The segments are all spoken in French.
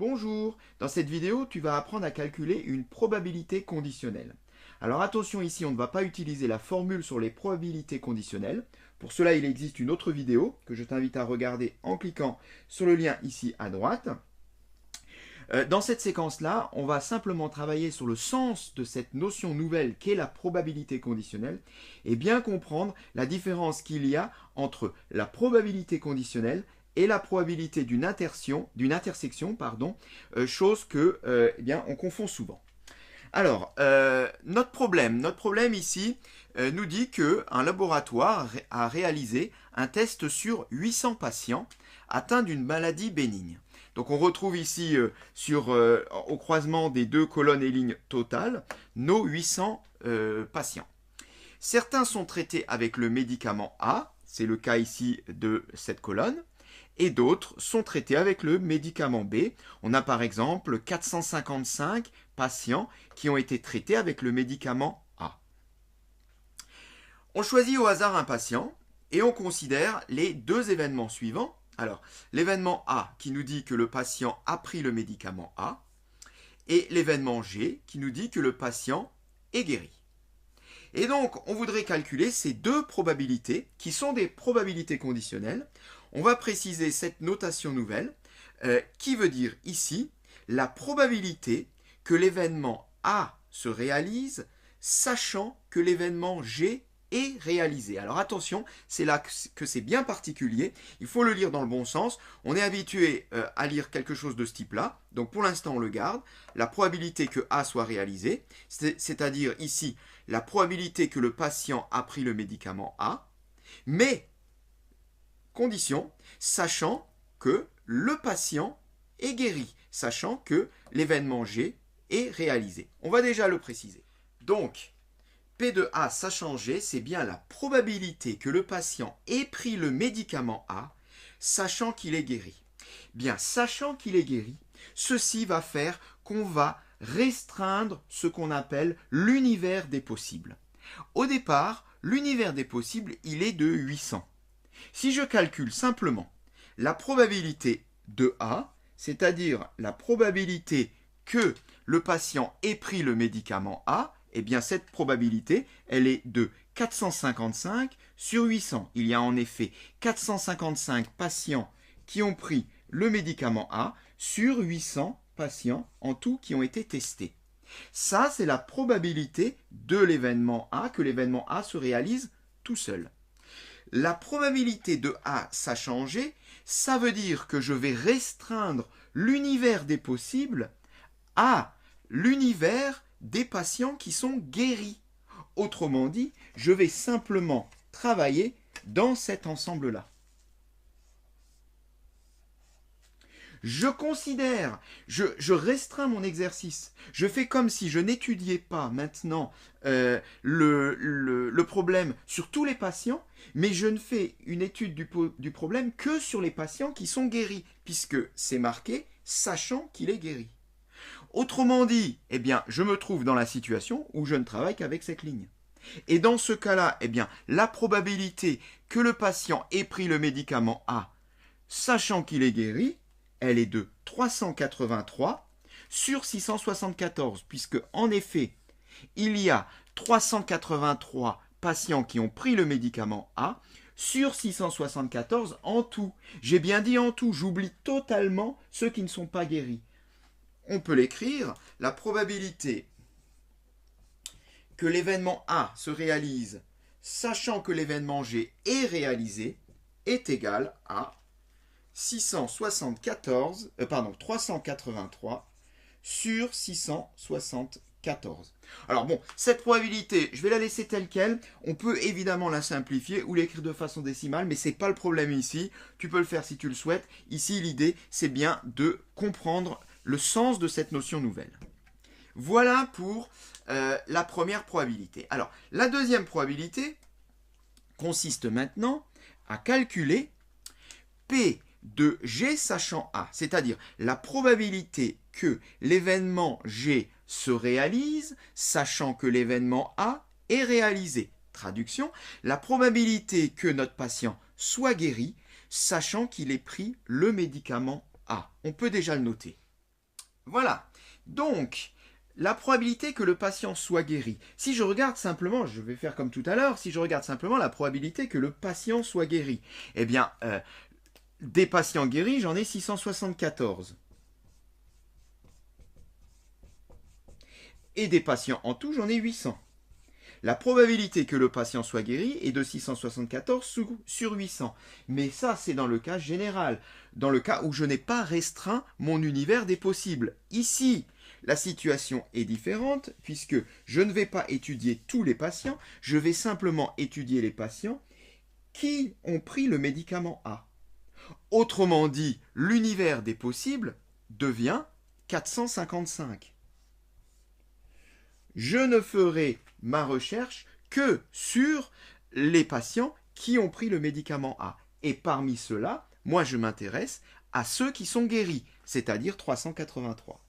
Bonjour, dans cette vidéo, tu vas apprendre à calculer une probabilité conditionnelle. Alors attention ici, on ne va pas utiliser la formule sur les probabilités conditionnelles. Pour cela, il existe une autre vidéo que je t'invite à regarder en cliquant sur le lien ici à droite. Dans cette séquence-là, on va simplement travailler sur le sens de cette notion nouvelle qu'est la probabilité conditionnelle et bien comprendre la différence qu'il y a entre la probabilité conditionnelle et la probabilité d'une intersection, chose que on confond souvent. Alors, notre problème ici nous dit qu'un laboratoire a réalisé un test sur 800 patients atteints d'une maladie bénigne. Donc on retrouve ici au croisement des deux colonnes et lignes totales nos 800 patients. Certains sont traités avec le médicament A, c'est le cas ici de cette colonne, et d'autres sont traités avec le médicament B. On a par exemple 455 patients qui ont été traités avec le médicament A. On choisit au hasard un patient et on considère les deux événements suivants. Alors, l'événement A qui nous dit que le patient a pris le médicament A et l'événement G qui nous dit que le patient est guéri. Et donc, on voudrait calculer ces deux probabilités qui sont des probabilités conditionnelles. On va préciser cette notation nouvelle qui veut dire ici la probabilité que l'événement A se réalise sachant que l'événement G est réalisé. Alors attention, c'est là que c'est bien particulier. Il faut le lire dans le bon sens. On est habitué à lire quelque chose de ce type-là. Donc pour l'instant, on le garde. La probabilité que A soit réalisé, c'est-à-dire ici la probabilité que le patient a pris le médicament A, mais condition, sachant que le patient est guéri, sachant que l'événement G est réalisé. On va déjà le préciser. Donc, P de A sachant G, c'est bien la probabilité que le patient ait pris le médicament A, sachant qu'il est guéri. Bien, sachant qu'il est guéri, ceci va faire qu'on va restreindre ce qu'on appelle l'univers des possibles. Au départ, l'univers des possibles, il est de 800. Si je calcule simplement la probabilité de A, c'est-à-dire la probabilité que le patient ait pris le médicament A, eh bien cette probabilité, elle est de 455 sur 800. Il y a en effet 455 patients qui ont pris le médicament A sur 800 patients en tout qui ont été testés. Ça, c'est la probabilité de l'événement A, que l'événement A se réalise tout seul. La probabilité de A sachant G, ça veut dire que je vais restreindre l'univers des possibles à l'univers des patients qui sont guéris. Autrement dit, je vais simplement travailler dans cet ensemble-là. Je considère, je restreins mon exercice. Je fais comme si je n'étudiais pas maintenant le problème sur tous les patients, mais je ne fais une étude du problème que sur les patients qui sont guéris, puisque c'est marqué sachant qu'il est guéri. Autrement dit, eh bien, je me trouve dans la situation où je ne travaille qu'avec cette ligne. Et dans ce cas-là, eh bien, la probabilité que le patient ait pris le médicament A, sachant qu'il est guéri, elle est de 383 sur 674, puisque en effet, il y a 383 patients qui ont pris le médicament A sur 674 en tout. J'ai bien dit en tout, j'oublie totalement ceux qui ne sont pas guéris. On peut l'écrire, la probabilité que l'événement A se réalise, sachant que l'événement G est réalisé, est égale à 383 sur 674. Alors bon, cette probabilité, je vais la laisser telle quelle. On peut évidemment la simplifier ou l'écrire de façon décimale, mais ce n'est pas le problème ici. Tu peux le faire si tu le souhaites. Ici, l'idée, c'est bien de comprendre le sens de cette notion nouvelle. Voilà pour la première probabilité. Alors, la deuxième probabilité consiste maintenant à calculer P de G sachant A, c'est-à-dire la probabilité que l'événement G se réalise, sachant que l'événement A est réalisé. Traduction, la probabilité que notre patient soit guéri, sachant qu'il ait pris le médicament A. On peut déjà le noter. Voilà. Donc, la probabilité que le patient soit guéri. Si je regarde simplement, je vais faire comme tout à l'heure, si je regarde simplement la probabilité que le patient soit guéri, eh bien, des patients guéris, j'en ai 674. Et des patients en tout, j'en ai 800. La probabilité que le patient soit guéri est de 674 sur 800. Mais ça, c'est dans le cas général, dans le cas où je n'ai pas restreint mon univers des possibles. Ici, la situation est différente puisque je ne vais pas étudier tous les patients, je vais simplement étudier les patients qui ont pris le médicament A. Autrement dit, l'univers des possibles devient 455. Je ne ferai ma recherche que sur les patients qui ont pris le médicament A. Et parmi ceux-là, moi je m'intéresse à ceux qui sont guéris, c'est-à-dire 383.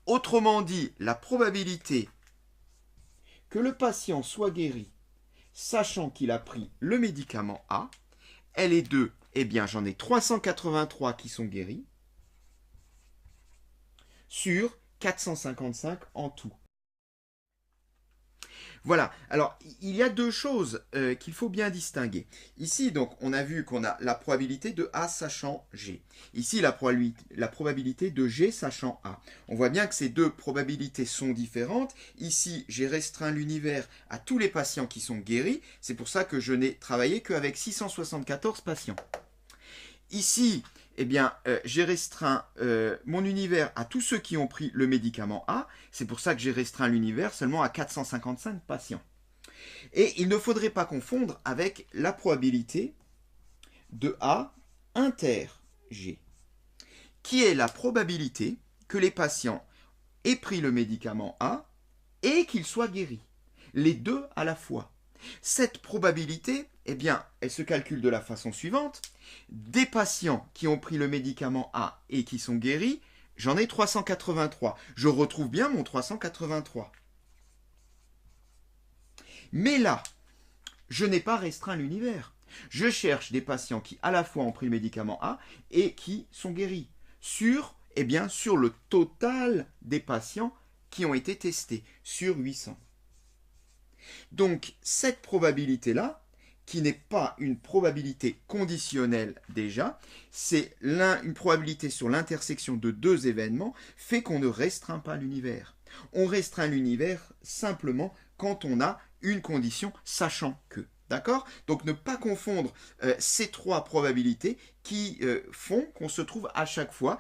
Autrement dit, la probabilité que le patient soit guéri, sachant qu'il a pris le médicament A, elle est de, eh bien j'en ai 383 qui sont guéris, sur 455 en tout. Voilà, alors il y a deux choses qu'il faut bien distinguer. Ici, donc, on a vu qu'on a la probabilité de A sachant G. Ici, la probabilité de G sachant A. On voit bien que ces deux probabilités sont différentes. Ici, j'ai restreint l'univers à tous les patients qui sont guéris. C'est pour ça que je n'ai travaillé qu'avec 674 patients. Ici, eh bien, j'ai restreint mon univers à tous ceux qui ont pris le médicament A. C'est pour ça que j'ai restreint l'univers seulement à 455 patients. Et il ne faudrait pas confondre avec la probabilité de A inter G, qui est la probabilité que les patients aient pris le médicament A et qu'ils soient guéris. Les deux à la fois. Cette probabilité, eh bien, elle se calcule de la façon suivante. Des patients qui ont pris le médicament A et qui sont guéris, j'en ai 383. Je retrouve bien mon 383. Mais là, je n'ai pas restreint l'univers. Je cherche des patients qui à la fois ont pris le médicament A et qui sont guéris. Sur, eh bien, sur le total des patients qui ont été testés, sur 800. Donc, cette probabilité-là, qui n'est pas une probabilité conditionnelle déjà, c'est une probabilité sur l'intersection de deux événements, fait qu'on ne restreint pas l'univers. On restreint l'univers simplement quand on a une condition sachant que. D'accord? Donc ne pas confondre ces trois probabilités qui font qu'on se trouve à chaque fois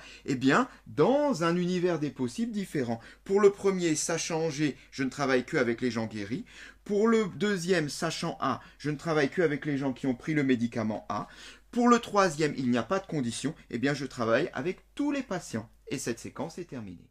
dans un univers des possibles différents. Pour le premier, sachant G, je ne travaille qu'avec les gens guéris. Pour le deuxième, sachant A, je ne travaille qu'avec les gens qui ont pris le médicament A. Pour le troisième, il n'y a pas de condition, je travaille avec tous les patients. Et cette séquence est terminée.